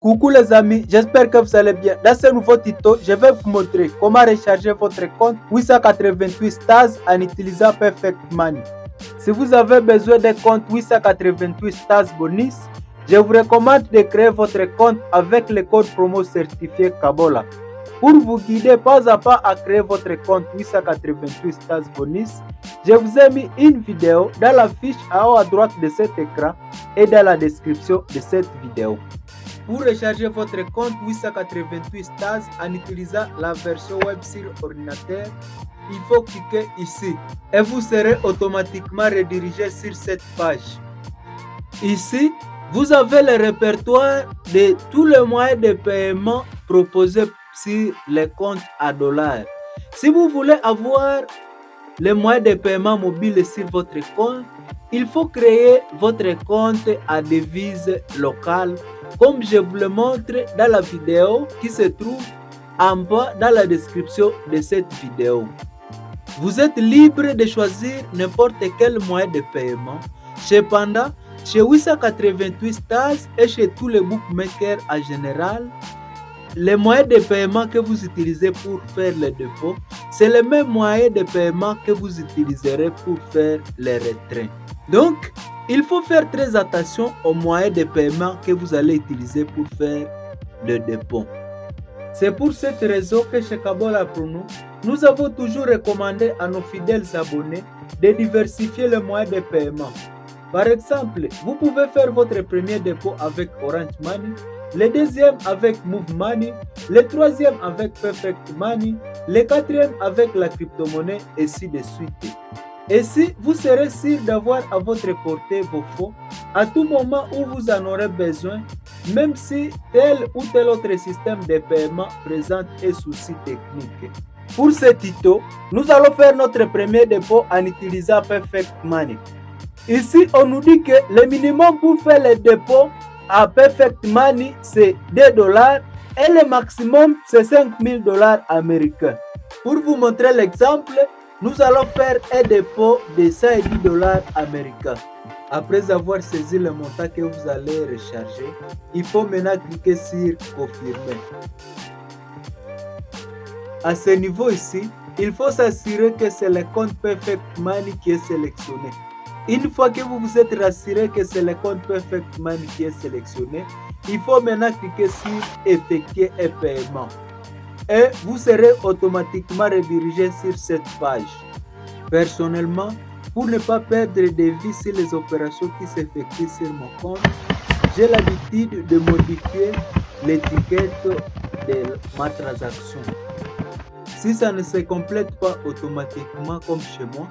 Coucou les amis, j'espère que vous allez bien. Dans ce nouveau tuto, je vais vous montrer comment recharger votre compte 888 Stars en utilisant Perfect Money. Si vous avez besoin d'un compte 888 Stars bonus, je vous recommande de créer votre compte avec le code promo certifié Kabola. Pour vous guider pas à pas à créer votre compte 888 Stars bonus, je vous ai mis une vidéo dans la fiche en haut à droite de cet écran et dans la description de cette vidéo. Pour recharger votre compte 888 Stars en utilisant la version web sur ordinateur, il faut cliquer ici et vous serez automatiquement redirigé sur cette page. Ici, vous avez le répertoire de tous les moyens de paiement proposés sur les comptes à dollars. Si vous voulez avoir les moyens de paiement mobile sur votre compte, il faut créer votre compte à devise locale, comme je vous le montre dans la vidéo qui se trouve en bas dans la description de cette vidéo. Vous êtes libre de choisir n'importe quel moyen de paiement. Cependant, chez 888 Stars et chez tous les bookmakers en général, les moyens de paiement que vous utilisez pour faire les dépôts, c'est le même moyen de paiement que vous utiliserez pour faire les retraits. Donc, il faut faire très attention aux moyens de paiement que vous allez utiliser pour faire le dépôt. C'est pour cette raison que chez Kabola Prono, nous avons toujours recommandé à nos fidèles abonnés de diversifier les moyens de paiement. Par exemple, vous pouvez faire votre premier dépôt avec Orange Money, le deuxième avec Move Money, le troisième avec Perfect Money, le quatrième avec la crypto-monnaie, et ainsi de suite. Et si vous serez sûr d'avoir à votre portée vos fonds à tout moment où vous en aurez besoin, même si tel ou tel autre système de paiement présente un souci technique. Pour ce tuto, nous allons faire notre premier dépôt en utilisant Perfect Money. Ici, on nous dit que le minimum pour faire le dépôt à Perfect Money, c'est $2 et le maximum, c'est $5,000 américains. Pour vous montrer l'exemple, nous allons faire un dépôt de $110 américains. Après avoir saisi le montant que vous allez recharger, il faut maintenant cliquer sur Confirmer. À ce niveau ici, il faut s'assurer que c'est le compte Perfect Money qui est sélectionné. Une fois que vous vous êtes rassuré que c'est le compte Perfect Money qui est sélectionné, il faut maintenant cliquer sur Effectuer un paiement. Et vous serez automatiquement redirigé sur cette page. Personnellement, pour ne pas perdre de vue sur les opérations qui s'effectuent sur mon compte, j'ai l'habitude de modifier l'étiquette de ma transaction. Si ça ne se complète pas automatiquement comme chez moi,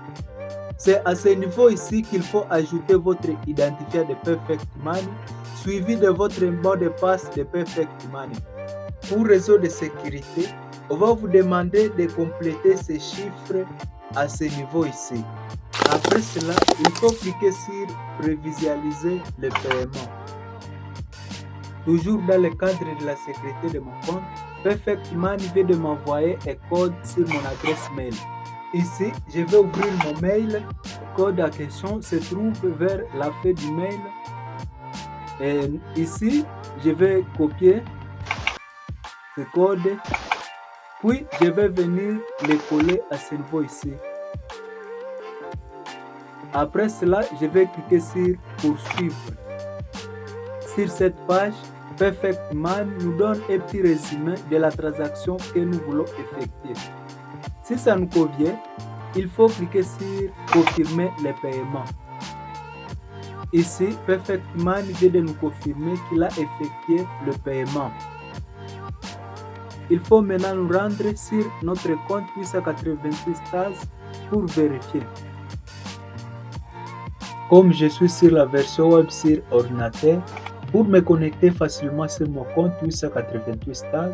c'est à ce niveau ici qu'il faut ajouter votre identifiant de Perfect Money suivi de votre mot de passe de Perfect Money. Pour raison de sécurité, on va vous demander de compléter ces chiffres à ce niveau ici. Après cela, il faut cliquer sur Prévisualiser le paiement. Toujours dans le cadre de la sécurité de mon compte, Perfect Money vient de m'envoyer un code sur mon adresse mail. Ici, je vais ouvrir mon mail. Le code en question se trouve vers la fin du mail. Et ici, je vais copier ce code. Puis, je vais venir le coller à ce niveau ici. Après cela, je vais cliquer sur Poursuivre. Sur cette page, Perfect Money nous donne un petit résumé de la transaction que nous voulons effectuer. Si ça nous convient, il faut cliquer sur Confirmer le paiement. Ici, Perfect Money vient de nous confirmer qu'il a effectué le paiement. Il faut maintenant nous rendre sur notre compte 888 Stars pour vérifier. Comme je suis sur la version web sur ordinateur, pour me connecter facilement sur mon compte 888 Stars,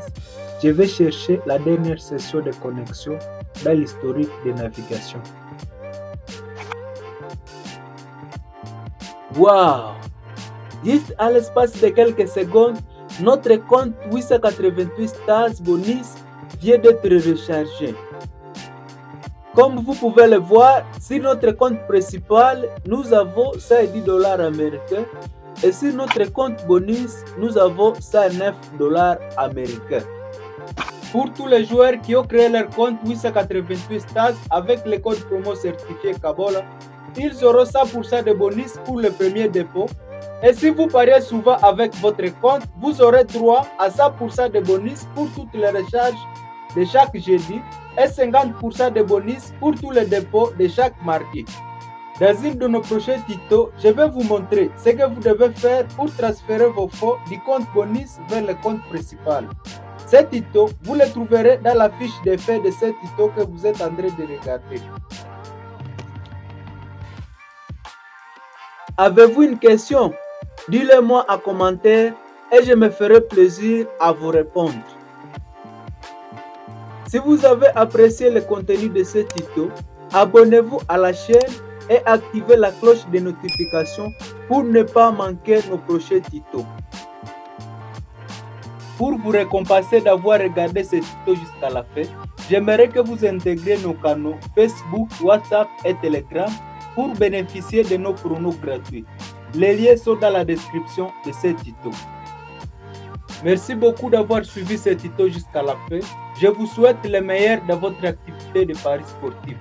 je vais chercher la dernière session de connexion dans l'historique de navigation. Wow! Juste à l'espace de quelques secondes, notre compte 888 Stars bonus vient d'être rechargé. Comme vous pouvez le voir, sur notre compte principal, nous avons $110 américains Et sur notre compte bonus, nous avons 109 $ américains. Pour tous les joueurs qui ont créé leur compte 888 Stars avec le code promo certifié Kabola, ils auront 100% de bonus pour le premier dépôt. Et si vous pariez souvent avec votre compte, vous aurez droit à 100% de bonus pour toutes les recharges de chaque jeudi et 50% de bonus pour tous les dépôts de chaque mardi. Dans une de nos prochains tutos, je vais vous montrer ce que vous devez faire pour transférer vos fonds du compte bonus vers le compte principal. Ce tuto, vous le trouverez dans la fiche de fait de ce tuto que vous êtes en train de regarder. Avez-vous une question? Dites-le-moi en commentaire et je me ferai plaisir à vous répondre. Si vous avez apprécié le contenu de ce tuto, abonnez-vous à la chaîne et activez la cloche de notification pour ne pas manquer nos prochains tutos. Pour vous récompenser d'avoir regardé ce tuto jusqu'à la fin, j'aimerais que vous intégriez nos canaux Facebook, WhatsApp et Telegram pour bénéficier de nos pronos gratuits. Les liens sont dans la description de ce tuto. Merci beaucoup d'avoir suivi ce tuto jusqu'à la fin. Je vous souhaite le meilleur dans votre activité de paris sportif.